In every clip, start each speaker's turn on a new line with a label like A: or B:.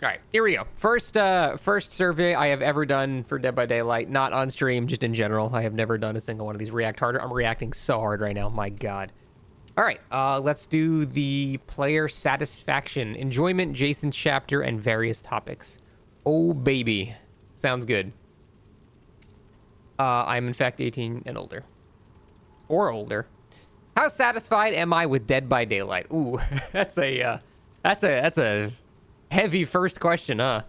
A: All right, here we go. First survey I have ever done for Dead by Daylight, not on stream, just in general. I have never done a single one of these. React harder. I'm reacting so hard right now. My God. All right, let's do the player satisfaction, enjoyment, Jason's chapter, and various topics. Oh, baby. Sounds good. I'm in fact 18 and older. Or older. How satisfied am I with Dead by Daylight? Ooh, that's a heavy first question, huh?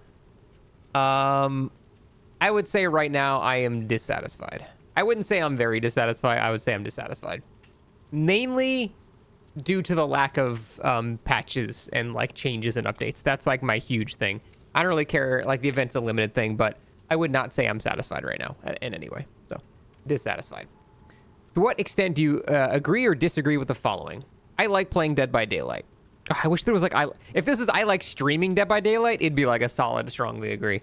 A: I would say right now I am dissatisfied. I wouldn't say I'm very dissatisfied. I would say I'm dissatisfied. Mainly due to the lack of patches and like changes and updates. That's like my huge thing. I don't really care, like the event's a limited thing, but I would not say I'm satisfied right now in any way. So, dissatisfied. To what extent do you agree or disagree with the following? I like playing Dead by Daylight. I wish there was like, if this is I like streaming Dead by Daylight, it'd be like a solid strongly agree.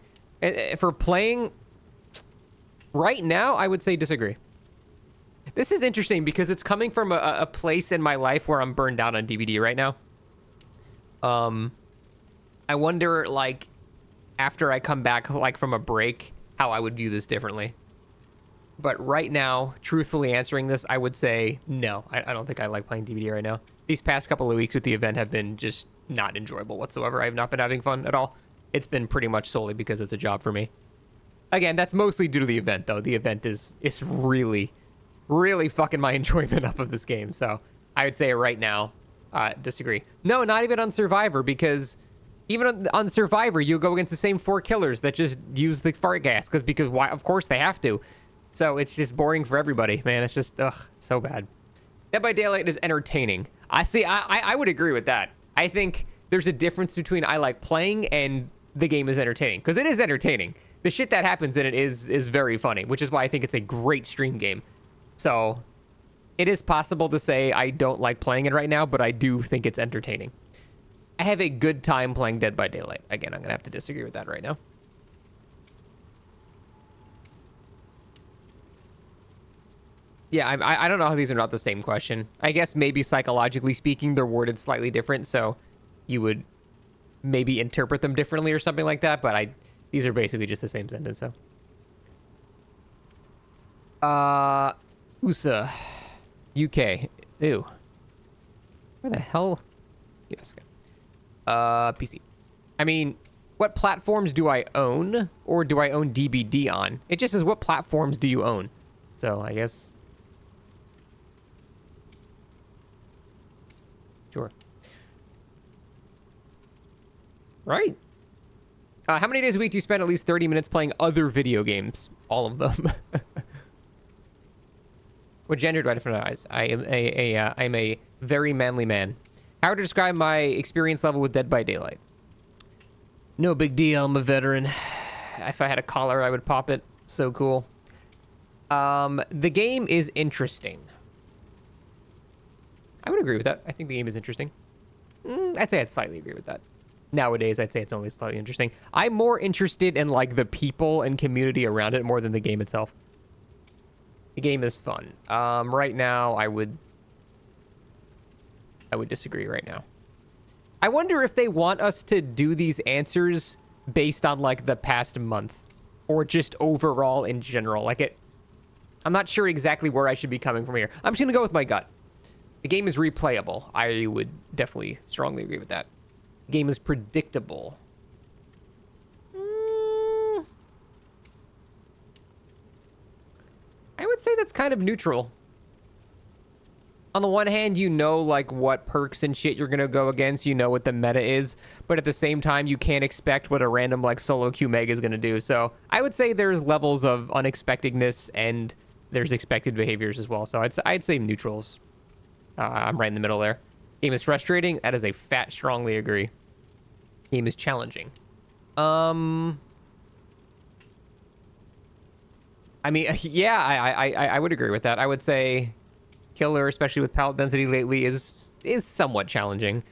A: For playing right now, I would say disagree. This is interesting because it's coming from a place in my life where I'm burned out on DVD right now. I wonder, like, after I come back, like, from a break, how I would view this differently. But right now, truthfully answering this, I would say no. I don't think I like playing DVD right now. These past couple of weeks with the event have been just not enjoyable whatsoever. I have not been having fun at all. It's been pretty much solely because it's a job for me. Again, that's mostly due to the event, though. The event is really, really fucking my enjoyment up of this game. So I would say right now, disagree. No, not even on Survivor, because even on Survivor, you go against the same 4 killers that just use the fart gas, because why? Of course they have to. So it's just boring for everybody, man. It's just, ugh, it's so bad. Dead by Daylight is entertaining. I would agree with that. I think there's a difference between I like playing and the game is entertaining, because it is entertaining. The shit that happens in it is very funny, which is why I think it's a great stream game. So it is possible to say I don't like playing it right now, but I do think it's entertaining. I have a good time playing Dead by Daylight. Again, I'm going to have to disagree with that right now. Yeah, I don't know how these are not the same question. I guess maybe psychologically speaking, they're worded slightly different, so you would maybe interpret them differently or something like that, but these are basically just the same sentence, so. USA. UK. Ew. Where the hell? Yes, okay. PC. I mean, what platforms do I own, or do I own DBD on? It just says, what platforms do you own? So, I guess... Sure. Right. How many days a week do you spend at least 30 minutes playing other video games? All of them. What gender do I define? I'm a very manly man. How to describe my experience level with Dead by Daylight? No big deal. I'm a veteran. If I had a collar, I would pop it. So cool. The game is interesting. I would agree with that. I think the game is interesting. I'd say I'd slightly agree with that. Nowadays, I'd say it's only slightly interesting. I'm more interested in, like, the people and community around it more than the game itself. The game is fun. Right now, I would disagree right now. I wonder if they want us to do these answers based on, like, the past month, or just overall in general. Like, I'm not sure exactly where I should be coming from here. I'm just gonna go with my gut. The game is replayable. I would definitely strongly agree with that. The game is predictable. I would say that's kind of neutral. On the one hand, you know, like, what perks and shit you're gonna go against. You know what the meta is. But at the same time, you can't expect what a random, like, solo Q Mega is gonna do. So I would say there's levels of unexpectedness and there's expected behaviors as well. So I'd say neutrals. I'm right in the middle there. Game is frustrating. That is a fat strongly agree. Game is challenging. I mean, yeah, I would agree with that. I would say Killer, especially with palette density lately, is somewhat challenging.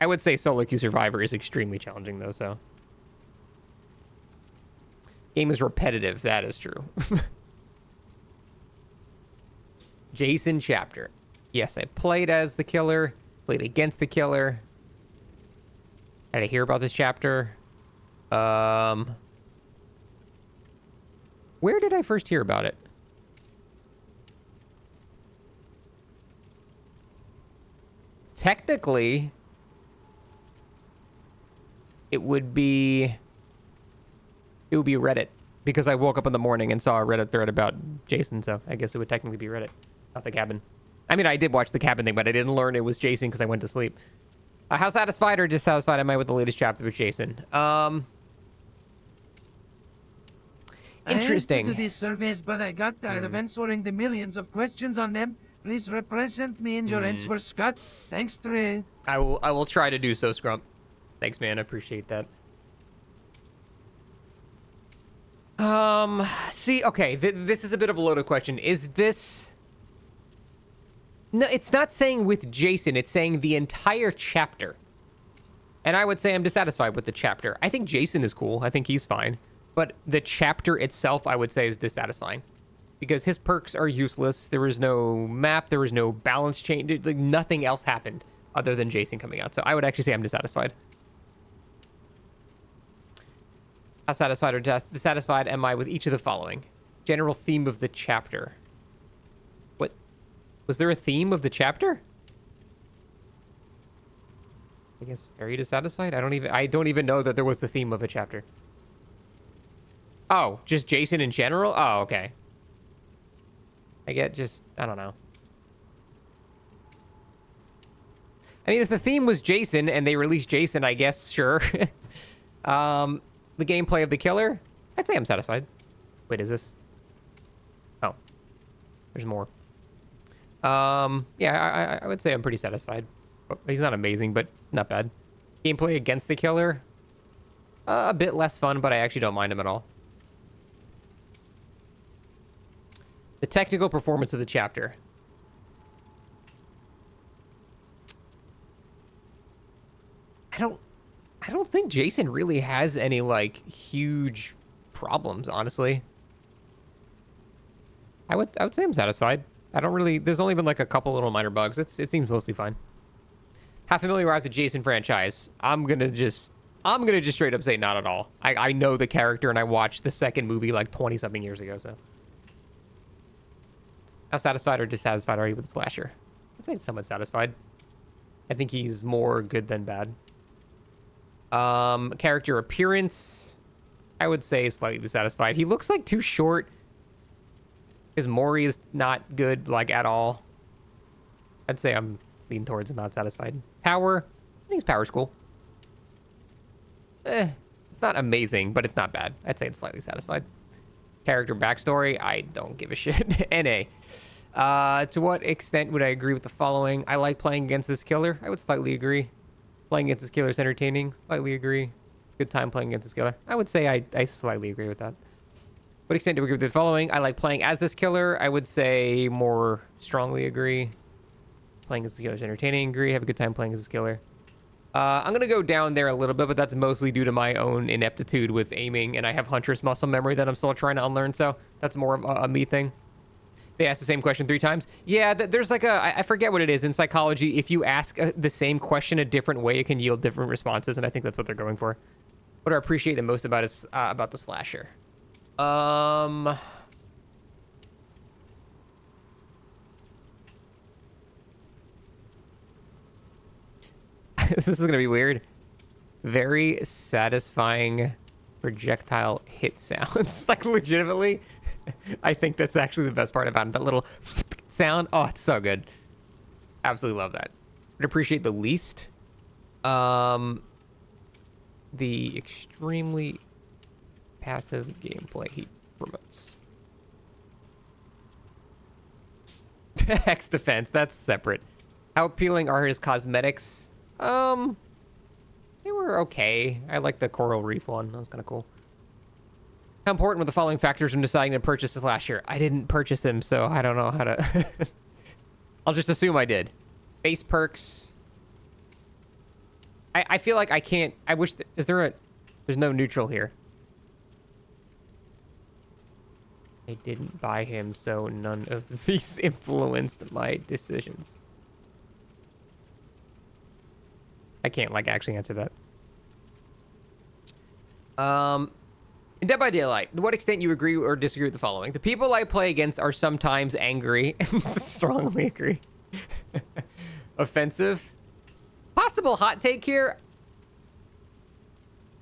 A: I would say Solo Queue Survivor is extremely challenging, though, so. Game is repetitive. That is true. Jason chapter. Yes, I played as the killer, played against the killer. Did I hear about this chapter? Um, where did I first hear about it? Technically, it would be Reddit, because I woke up in the morning and saw a Reddit thread about Jason, so I guess it would technically be Reddit, not the cabin. I mean, I did watch the cabin thing, but I didn't learn it was Jason because I went to sleep. How satisfied or dissatisfied am I with the latest chapter with Jason? Interesting.
B: I hate to do these surveys, but I got tired of answering the millions of questions on them. Please represent me in your answer, Scott. Thanks, Trey.
A: I will try to do so, Scrump. Thanks, man. I appreciate that. See, okay, this is a bit of a loaded question. Is this... No, it's not saying with Jason, it's saying the entire chapter. And I would say I'm dissatisfied with the chapter. I think Jason is cool. I think he's fine. But the chapter itself, I would say, is dissatisfying. Because his perks are useless. There was no map. There was no balance change. Like, nothing else happened other than Jason coming out. So I would actually say I'm dissatisfied. How satisfied or dissatisfied am I with each of the following? General theme of the chapter. What? Was there a theme of the chapter? I guess very dissatisfied? I don't even know that there was the theme of a chapter. Oh, just Jason in general? Oh, okay. I don't know. I mean, if the theme was Jason and they released Jason, I guess, sure. The gameplay of the killer, I'd say I'm satisfied. Wait, is this? Oh, there's more. Yeah, I would say I'm pretty satisfied. He's not amazing, but not bad. Gameplay against the killer, a bit less fun, but I actually don't mind him at all. The technical performance of the chapter. I don't think Jason really has any, like, huge problems, honestly. I would say I'm satisfied. There's only been, like, a couple little minor bugs. It seems mostly fine. How familiar are with the Jason franchise? I'm gonna just straight up say not at all. I know the character and I watched the second movie, like, 20-something years ago, so. How satisfied or dissatisfied are you with the slasher? I'd say somewhat satisfied. I think he's more good than bad. Character appearance, I would say slightly dissatisfied. He looks like too short. His Mori is not good, like, at all. I'd say I'm leaning towards not satisfied. Power, I think his power's cool. It's not amazing, but it's not bad. I'd say it's slightly satisfied. Character backstory, I don't give a shit. NA. To what extent would I agree with the following? I like playing against this killer. I would slightly agree. Playing against this killer is entertaining. Slightly agree. Good time playing against this killer. I would say I slightly agree with that. What extent do we agree with the following? I like playing as this killer. I would say more strongly agree. Playing as this killer is entertaining. Agree. Have a good time playing as this killer. I'm going to go down there a little bit, but that's mostly due to my own ineptitude with aiming, and I have Huntress muscle memory that I'm still trying to unlearn, so that's more of a me thing. They asked the same question 3 times. Yeah, there's like I forget what it is in psychology. If you ask the same question a different way, it can yield different responses, and I think that's what they're going for. What I appreciate the most about is about the slasher. This is gonna be weird. Very satisfying projectile hit sounds. Like, legitimately, I think that's actually the best part about it. That little sound. Oh, it's so good. Absolutely love that. Would appreciate the least. The extremely passive gameplay he promotes. X defense, that's separate. How appealing are his cosmetics? They were okay. I like the coral reef one. That was kind of cool. How important were the following factors when deciding to purchase this last year? I didn't purchase him, so I don't know how to... I'll just assume I did. Base perks. I feel like I can't... I wish... Is there a... There's no neutral here. I didn't buy him, so none of these influenced my decisions. I can't, like, actually answer that. In Dead by Daylight, to what extent you agree or disagree with the following? The people I play against are sometimes angry. Strongly agree. Offensive. Possible hot take here.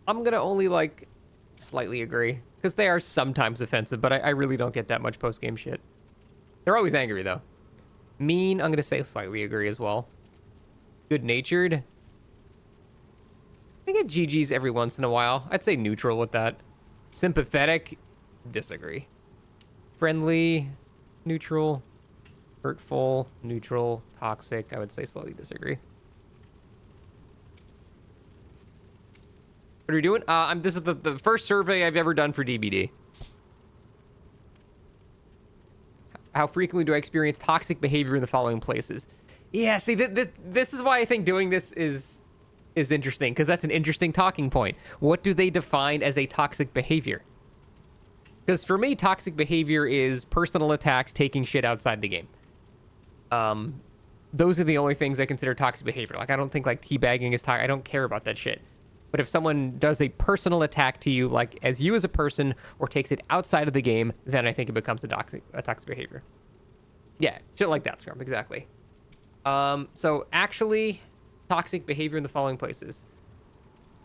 A: I'm gonna only like slightly agree because they are sometimes offensive, but I really don't get that much post-game shit. They're always angry though. Mean, I'm gonna say slightly agree as well. Good-natured. I get GGs every once in a while. I'd say neutral with that. Sympathetic, disagree. Friendly, neutral. Hurtful, neutral. Toxic, I would say slightly disagree. What are we doing? This is the first survey I've ever done for DBD. How frequently do I experience toxic behavior in the following places? Yeah, see, this is why I think doing this is interesting, because that's an interesting talking point. What do they define as a toxic behavior? Because for me, toxic behavior is personal attacks, taking shit outside the game. Those are the only things I consider toxic behavior. Like, I don't think like teabagging is toxic. I don't care about that shit. But if someone does a personal attack to you, like as you as a person, or takes it outside of the game, then I think it becomes a toxic behavior. Yeah, shit like that, Scrum, exactly. So actually, toxic behavior in the following places.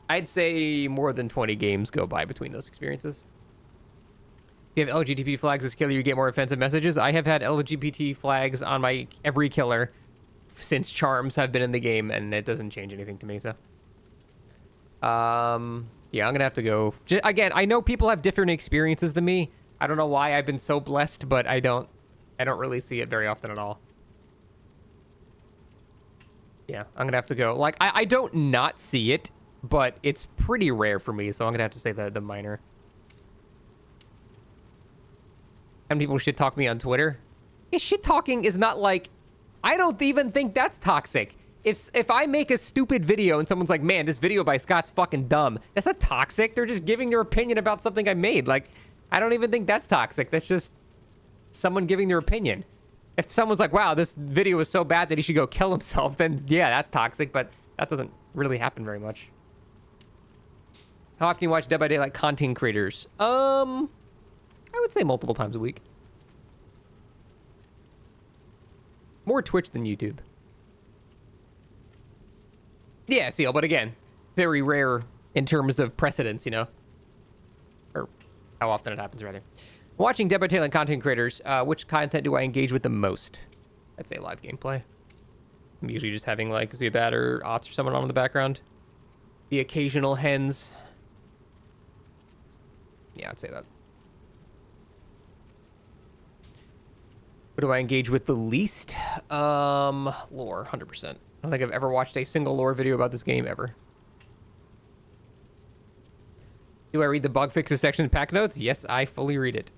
A: I'd say more than 20 games go by between those experiences. If you have LGBT flags as killer, you get more offensive messages. I have had LGBT flags on my every killer since charms have been in the game, and it doesn't change anything to me, so. Yeah, I'm gonna have to go. Again, I know people have different experiences than me. I don't know why I've been so blessed, but I don't really see it very often at all. Yeah, I'm gonna have to go. Like, I don't not see it, but it's pretty rare for me, so I'm gonna have to say the minor. And people shit talk me on Twitter. Yeah, shit talking is not like, I don't even think that's toxic. If I make a stupid video and someone's like, man, this video by Scott's fucking dumb, that's not toxic. They're just giving their opinion about something I made. Like, I don't even think that's toxic. That's just someone giving their opinion. If someone's like, wow, this video is so bad that he should go kill himself, then yeah, that's toxic, but that doesn't really happen very much. How often do you watch Dead by Daylight content creators? I would say multiple times a week. More Twitch than YouTube. Yeah, Seal, but again, very rare in terms of precedence, you know? Or how often it happens, rather. Watching Dead by Daylight content creators, which content do I engage with the most? I'd say live gameplay. I'm usually just having, like, Zubat or Ots or someone on in the background. The occasional hens. Yeah, I'd say that. What do I engage with the least? Lore, 100%. I don't think I've ever watched a single lore video about this game ever. Do I read the bug fixes section in pack notes? Yes, I fully read it.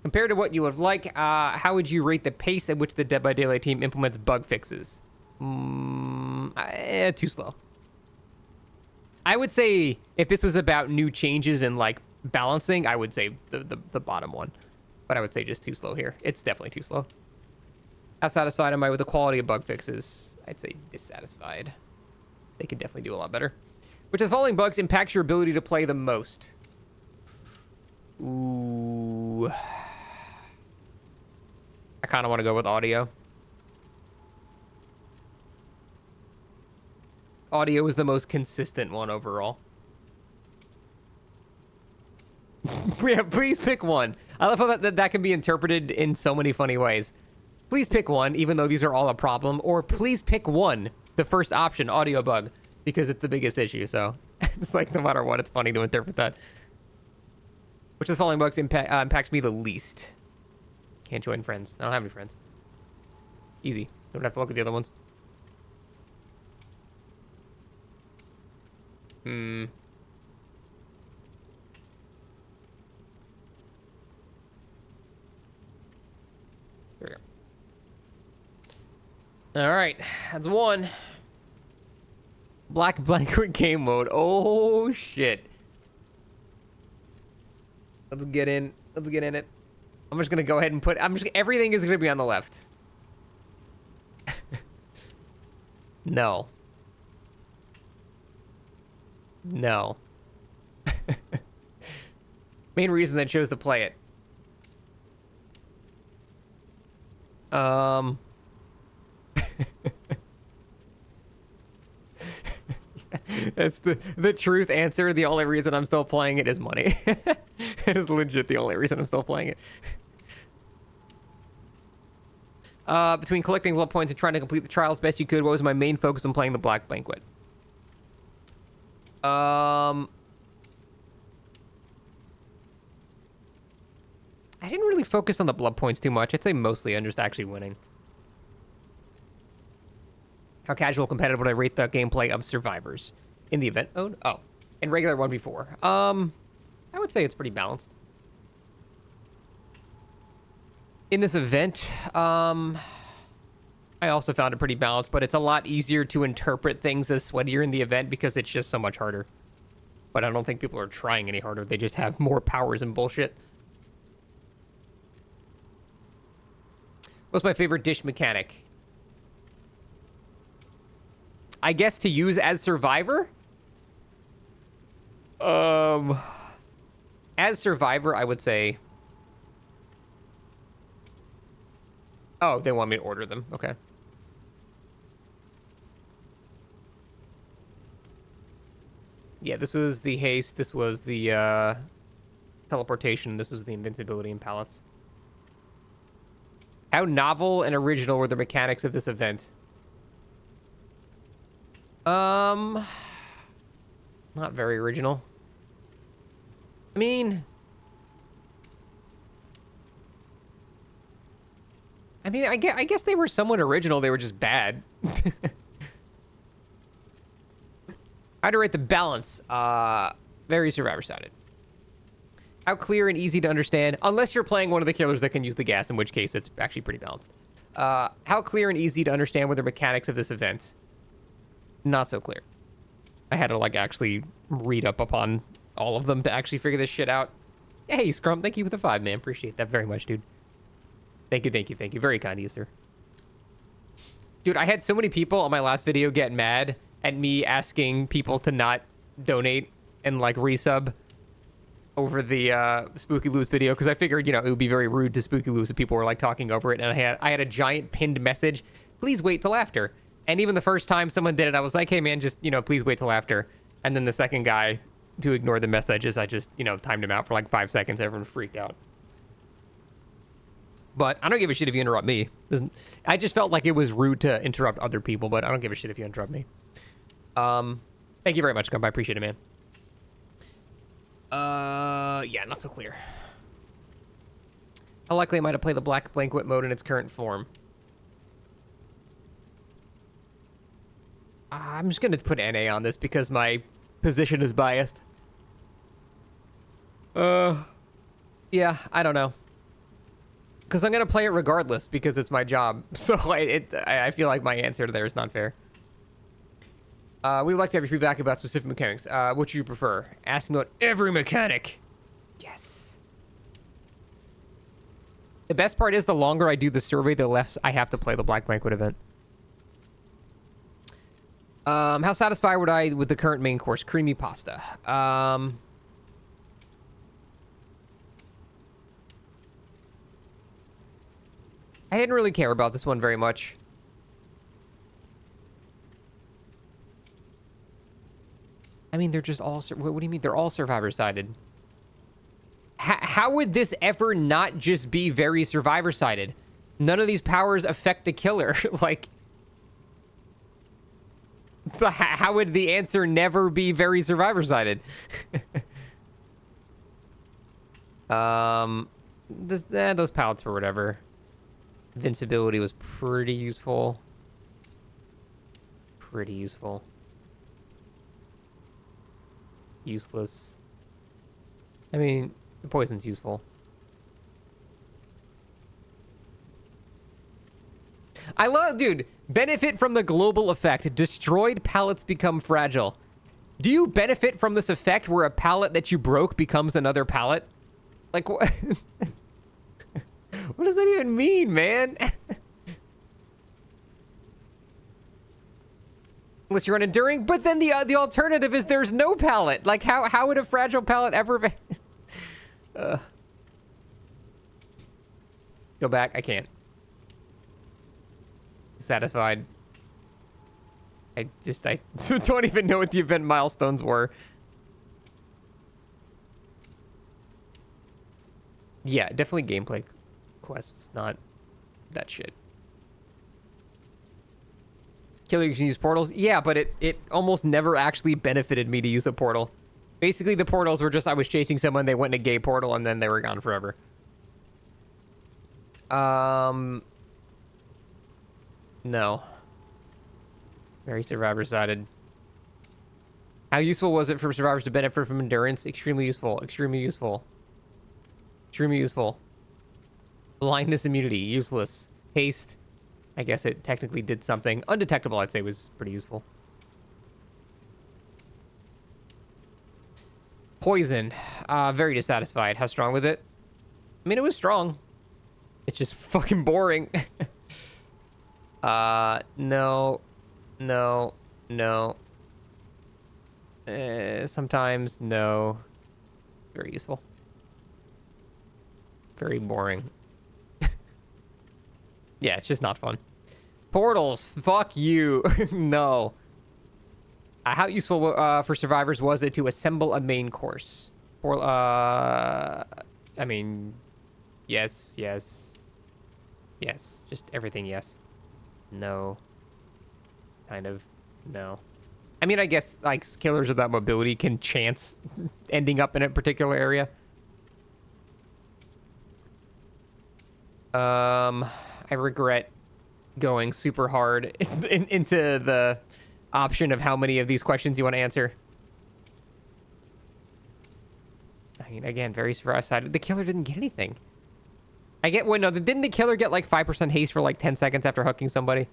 A: Compared to what you would like, how would you rate the pace at which the Dead by Daylight team implements bug fixes? Too slow. I would say if this was about new changes and like balancing, I would say the bottom one. But I would say just too slow here. It's definitely too slow. How satisfied am I with the quality of bug fixes? I'd say dissatisfied. They could definitely do a lot better. Which of the following bugs impacts your ability to play the most? Ooh. I kind of want to go with audio. Audio is the most consistent one overall. Yeah, please pick one. I love how that can be interpreted in so many funny ways. Please pick one, even though these are all a problem. Or please pick one, the first option, audio bug, because it's the biggest issue. So it's like no matter what, it's funny to interpret that. Which of the following bugs impacts me the least? Can't join friends. I don't have any friends. Easy. Don't have to look at the other ones. There we go. All right, that's one. Black Banquet game mode. Oh shit. Let's get in. Let's get in it. I'm just gonna go ahead and put. Everything is gonna be on the left. No. No. Main reason I chose to play it. That's the truth answer. The only reason I'm still playing it is money. It is legit the only reason I'm still playing it. Between collecting blood points and trying to complete the trial as best you could, what was my main focus on playing the Black Banquet? I didn't really focus on the blood points too much. I'd say mostly on just actually winning. How casual competitive would I rate the gameplay of Survivors in the event mode? Oh, in regular 1v4. I would say it's pretty balanced. In this event, I also found it pretty balanced, but it's a lot easier to interpret things as sweatier in the event because it's just so much harder. But I don't think people are trying any harder. They just have more powers and bullshit. What's my favorite dish mechanic? I guess to use as Survivor? As Survivor, I would say... Oh, they want me to order them. Okay. Yeah, this was the haste. This was the teleportation. This was the invincibility and pallets. How novel and original were the mechanics of this event? Not very original. I mean, I guess they were somewhat original. They were just bad. I'd rate the balance. Very Survivor-sided. How clear and easy to understand, unless you're playing one of the killers that can use the gas, in which case it's actually pretty balanced. How clear and easy to understand were the mechanics of this event? Not so clear. I had to, like, actually read up upon all of them to actually figure this shit out. Hey, Scrum, thank you for the 5, man. Appreciate that very much, dude. Thank you, thank you, thank you. Very kind of you, sir. Dude, I had so many people on my last video get mad at me asking people to not donate and, like, resub over the Spooky Loose video, because I figured, you know, it would be very rude to Spooky Loose if people were, like, talking over it, and I had a giant pinned message, please wait till after. And even the first time someone did it, I was like, hey, man, just, you know, please wait till after. And then the second guy to ignore the messages, I just, you know, timed him out for, like, 5 seconds. Everyone freaked out. But I don't give a shit if you interrupt me. I just felt like it was rude to interrupt other people, but I don't give a shit if you interrupt me. Thank you very much, Gump. I appreciate it, man. Yeah, not so clear. How likely am I to play the Black Banquet mode in its current form? I'm just going to put NA on this because my position is biased. Yeah, I don't know. Because I'm going to play it regardless because it's my job. So I feel like my answer there is not fair. We would like to have your feedback about specific mechanics. What you prefer? Ask me about every mechanic. Yes. The best part is the longer I do the survey, the less I have to play the Black Banquet event. How satisfied would I with the current main course? Creamy pasta. I didn't really care about this one very much. I mean, they're just all... What do you mean? They're all Survivor-sided. How would this ever not just be very Survivor-sided? None of these powers affect the killer. Like... How would the answer never be very Survivor-sided? Those pallets were whatever. Invincibility was pretty useful. Pretty useful. Useless. I mean, the poison's useful. I love, dude, benefit from the global effect. Destroyed pallets become fragile. Do you benefit from this effect where a pallet that you broke becomes another pallet? Like, what? What does that even mean, man? Unless you're unenduring, but then the alternative is there's no pallet. Like, how would a fragile pallet ever be? Go back. I can't. Satisfied. I don't even know what the event milestones were. Yeah, definitely gameplay quests, not that shit. Killer, you can use portals? Yeah, but it almost never actually benefited me to use a portal. Basically, the portals were just I was chasing someone, they went in a gay portal, and then they were gone forever. No. Very survivor-sided. How useful was it for survivors to benefit from endurance? Extremely useful. Extremely useful. Extremely useful. Blindness immunity. Useless. Haste. I guess it technically did something. Undetectable, I'd say, was pretty useful. Poison. Very dissatisfied. How strong was it? I mean, it was strong. It's just fucking boring. No. No. No. Sometimes, no. Very useful. Very boring. Yeah, it's just not fun. Portals, fuck you. No. How useful for survivors was it to assemble a main course? Or, I mean, yes, yes. Yes, just everything yes. No. Kind of, no. I mean, I guess, like, killers without mobility can chance ending up in a particular area. I regret going super hard into the option of how many of these questions you want to answer. I mean, again, very surprise-sided. The killer didn't get anything. I get... Wait, no, didn't the killer get, like, 5% haste for, like, 10 seconds after hooking somebody?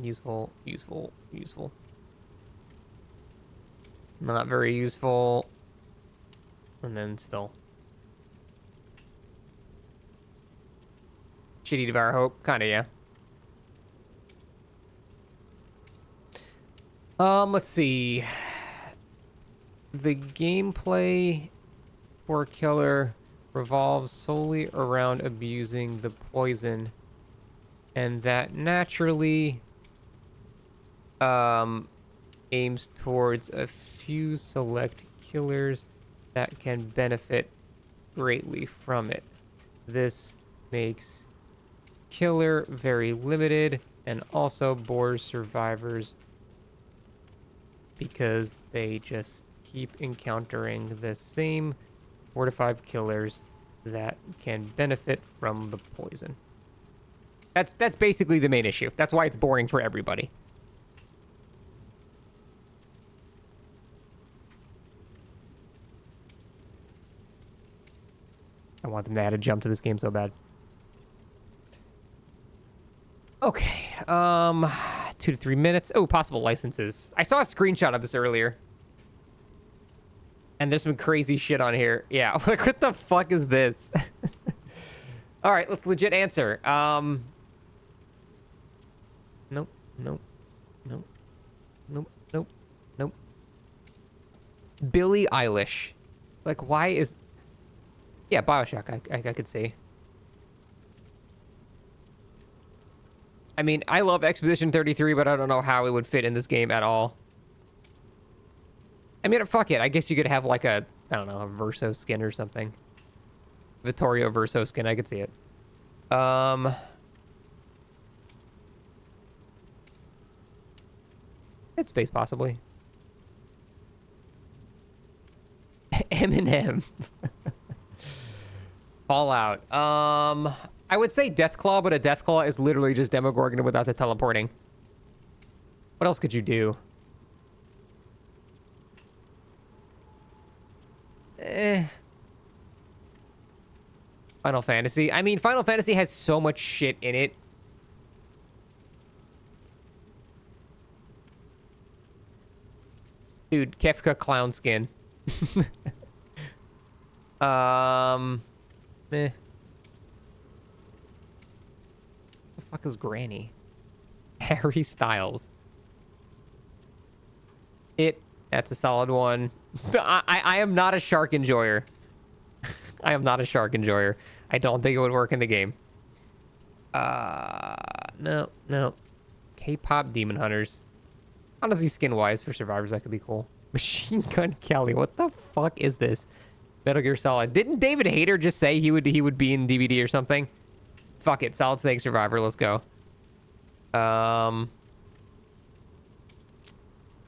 A: Useful, useful, useful. Not very useful. And then still. Shitty Devour Hope. Kinda, yeah. Let's see. The gameplay for killer revolves solely around abusing the poison. And that naturally aims towards a few select killers that can benefit greatly from it. This makes killer very limited and also bores survivors because they just keep encountering the same 4 to 5 killers that can benefit from the poison. That's basically the main issue. That's why it's boring for everybody. I want them to add a jump to this game so bad. Okay, 2 to 3 minutes. Oh, possible licenses. I saw a screenshot of this earlier. And there's some crazy shit on here. Yeah, like, what the fuck is this? All right, let's legit answer. Nope, nope, nope, nope, nope, nope. Billie Eilish. Like, why is... Yeah, Bioshock, I could see. I mean, I love Expedition 33, but I don't know how it would fit in this game at all. I mean, fuck it. I guess you could have, like, a, I don't know, a Verso skin or something. Vittorio Verso skin, I could see it. Dead Space, possibly. Eminem. Fallout. I would say Deathclaw, but a Deathclaw is literally just Demogorgon without the teleporting. What else could you do? Final Fantasy. I mean, Final Fantasy has so much shit in it. Dude, Kefka clown skin. Meh. The fuck is Granny? Harry Styles. That's a solid one. I am not a shark enjoyer. I am not a shark enjoyer. I don't think it would work in the game. No. K-pop Demon Hunters. Honestly, skin-wise for survivors, that could be cool. Machine Gun Kelly. What the fuck is this? Metal Gear Solid. Didn't David Hayter just say he would be in DVD or something? Fuck it. Solid Snake Survivor. Let's go.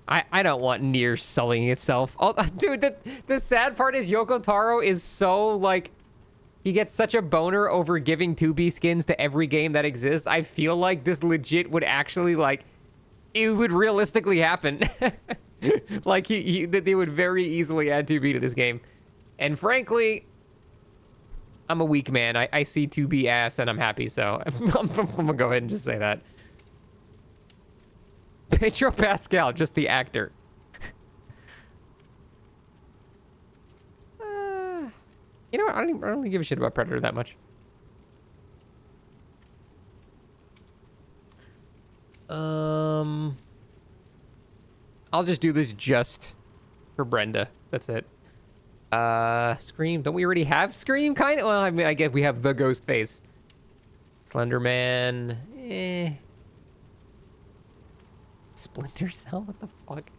A: I don't want Nier sullying itself. Oh, dude, the sad part is Yoko Taro is so, like... He gets such a boner over giving 2B skins to every game that exists. I feel like this legit would actually, like... It would realistically happen. Like, they would very easily add 2B to this game. And frankly... I'm a weak man. I see 2B ass and I'm happy, so... I'm gonna go ahead and just say that. Pedro Pascal, just the actor. You know what? I don't really give a shit about Predator that much. I'll just do this just for Brenda. That's it. Scream. Don't we already have Scream? Kind of. Well, I mean, I guess we have the Ghost Face. Slender Man. Splinter Cell? What the fuck?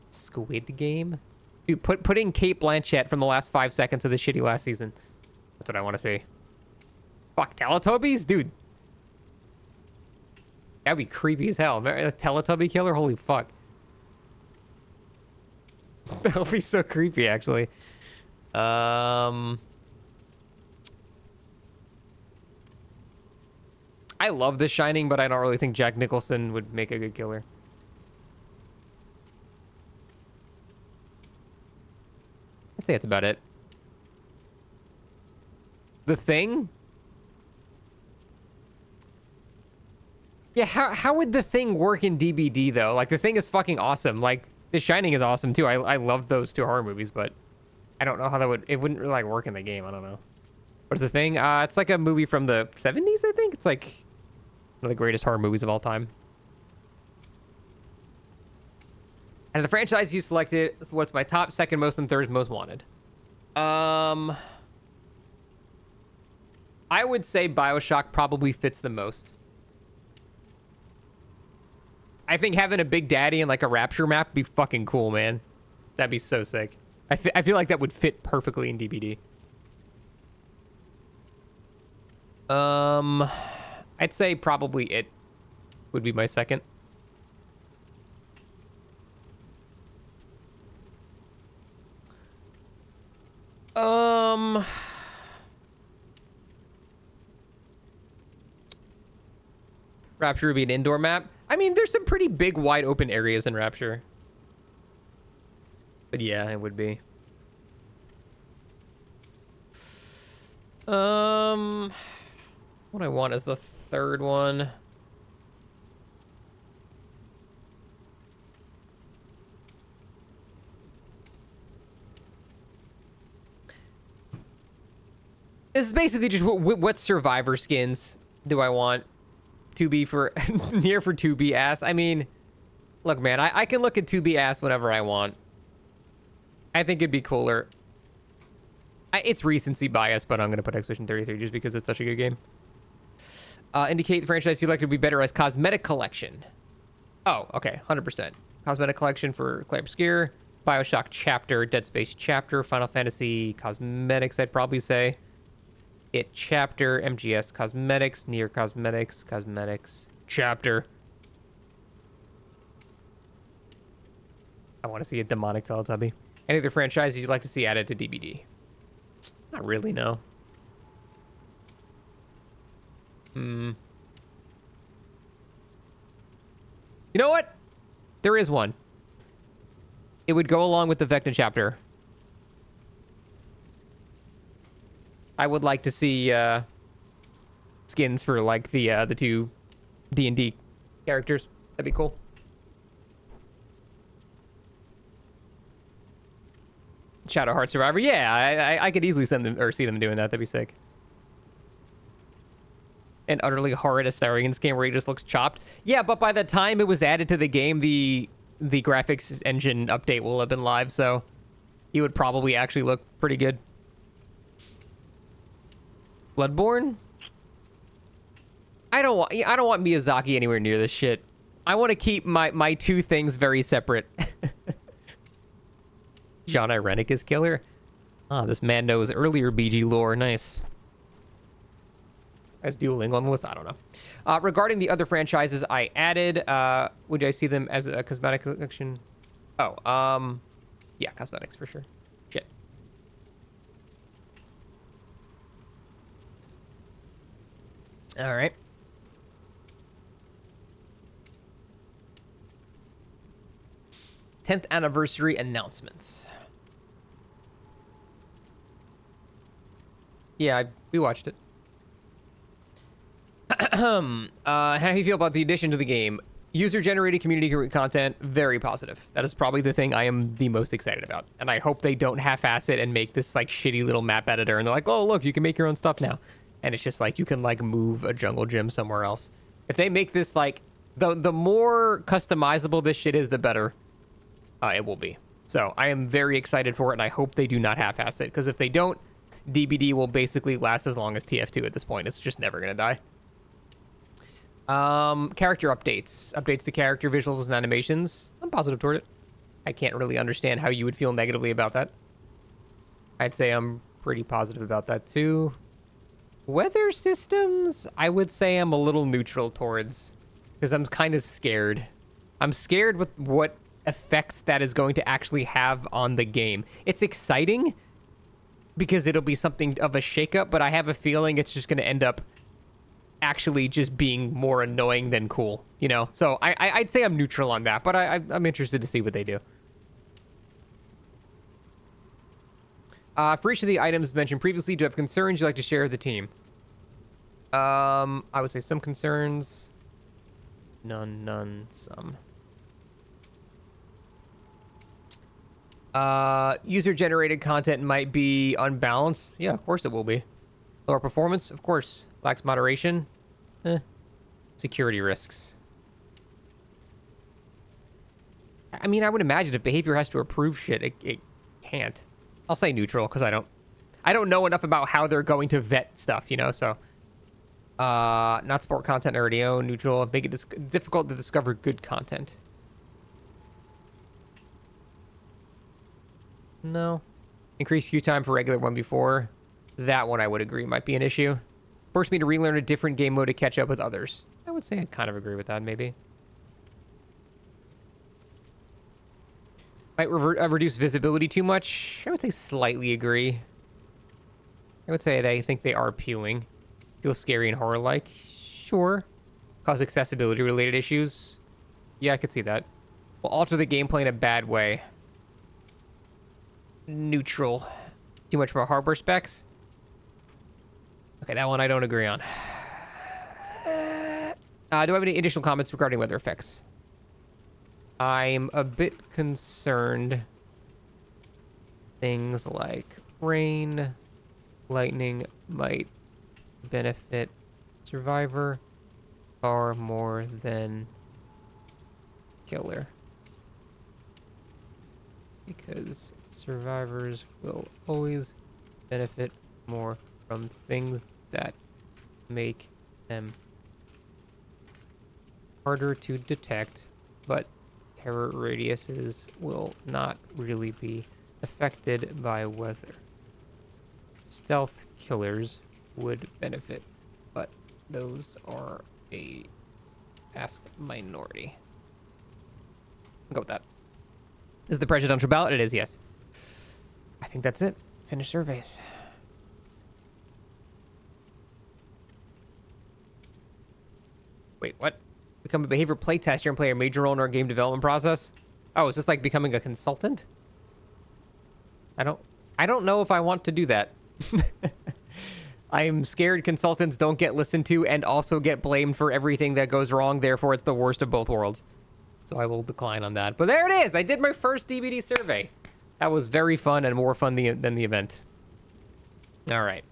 A: Squid Game? Dude, put in Kate Blanchett from the last 5 seconds of the shitty last season. That's what I want to see. Fuck, Teletubbies? Dude. That'd be creepy as hell. A Teletubby killer? Holy fuck. That would be so creepy, actually. I love The Shining, but I don't really think Jack Nicholson would make a good killer. I'd say that's about it. The Thing? Yeah, how would The Thing work in DBD, though? Like, The Thing is fucking awesome. Like, The Shining is awesome, too. I love those two horror movies, but I don't know how that would... It wouldn't really, like, work in the game. I don't know. What is The Thing? It's like a movie from the 70s, I think? It's like one of the greatest horror movies of all time. And the franchise you selected, what's my top, second most, and third most wanted? I would say BioShock probably fits the most. I think having a Big Daddy and like a Rapture map would be fucking cool, man. That'd be so sick. I feel like that would fit perfectly in DBD. I'd say probably it would be my second. Rapture would be an indoor map. I mean, there's some pretty big, wide open areas in Rapture. But yeah, it would be. What I want is the third one. This is basically just what survivor skins do I want? 2B for Nier for 2B ass. I mean, look, man, I can look at 2B ass whenever I want. I think it'd be cooler. It's recency bias, but I'm going to put Expedition 33 just because it's such a good game. Indicate the franchise you like to be better as cosmetic collection. Oh, okay, 100%. Cosmetic collection for Clay Obscure, BioShock Chapter, Dead Space Chapter, Final Fantasy Cosmetics, I'd probably say. It Chapter, MGS Cosmetics, Nier Cosmetics, Cosmetics, Chapter. I want to see a demonic Teletubby. Any other franchises you'd like to see added to DBD? Not really, no. You know what? There is one. It would go along with the Vecna Chapter. I would like to see skins for like the two D&D characters. That'd be cool. Shadowheart Survivor. Yeah, I could easily send them or see them doing that. That'd be sick. An utterly horrid Astarians game where he just looks chopped. Yeah, but by the time it was added to the game, the the graphics engine update will have been live, so he would probably actually look pretty good. Bloodborne? I don't want Miyazaki anywhere near this shit. I want to keep my two things very separate. John Irenic is killer. Ah, this man knows earlier BG lore. Nice. As Dueling on the list? I don't know. Regarding the other franchises I added, would I see them as a cosmetic collection? Oh, yeah, cosmetics for sure. Shit. All right. th anniversary announcements. Yeah, we watched it. How do you feel about the addition to the game? User-generated community content, very positive. That is probably the thing I am the most excited about. And I hope they don't half-ass it and make this, like, shitty little map editor. And they're like, oh, look, you can make your own stuff now. And it's just like, you can, like, move a jungle gym somewhere else. If they make this, like, the more customizable this shit is, the better it will be. So I am very excited for it, and I hope they do not half-ass it. Because if they don't, DBD will basically last as long as TF2 at this point. It's just never going to die. Character updates. Updates to character visuals and animations. I'm positive toward it. I can't really understand how you would feel negatively about that. I'd say I'm pretty positive about that too. Weather systems, I would say I'm a little neutral towards, because I'm kind of scared. I'm scared with what effects that is going to actually have on the game. It's exciting because it'll be something of a shakeup, but I have a feeling it's just going to end up actually just being more annoying than cool, you know? So I'd say I'm neutral on that, but I'm interested to see what they do. For each of the items mentioned previously, do you have concerns you'd like to share with the team? I would say some concerns. None, some. User-generated content might be unbalanced. Yeah, of course it will be. Lower performance, of course. Lacks moderation. Security risks. I mean, I would imagine if behavior has to approve shit, it can't. I'll say neutral because I don't know enough about how they're going to vet stuff, you know. So, not sport content RDO, neutral. Make it difficult to discover good content. No. Increase queue time for regular 1v4. That one I would agree might be an issue. Force me to relearn a different game mode to catch up with others. I would say I kind of agree with that, maybe. Might reduce visibility too much. I would say slightly agree. I would say they think they are appealing. Feel scary and horror-like. Sure. Cause accessibility-related issues. Yeah, I could see that. Will alter the gameplay in a bad way. Neutral. Too much for hardware specs. Okay, that one I don't agree on. Do I have any additional comments regarding weather effects? I'm a bit concerned. Things like rain, lightning might benefit Survivor far more than Killer. Because survivors will always benefit more from things that make them harder to detect, but terror radiuses will not really be affected by weather. Stealth killers would benefit, but those are a vast minority. I'll go with that. Is the presidential ballot? It is, yes. I think that's it. Finish surveys. Wait, what? Become a behavior playtester and play a major role in our game development process? Oh, is this like becoming a consultant? I don't know if I want to do that. I'm scared consultants don't get listened to and also get blamed for everything that goes wrong. Therefore, it's the worst of both worlds. So I will decline on that. But there it is. I did my first DVD survey. That was very fun and more fun than the event. All right.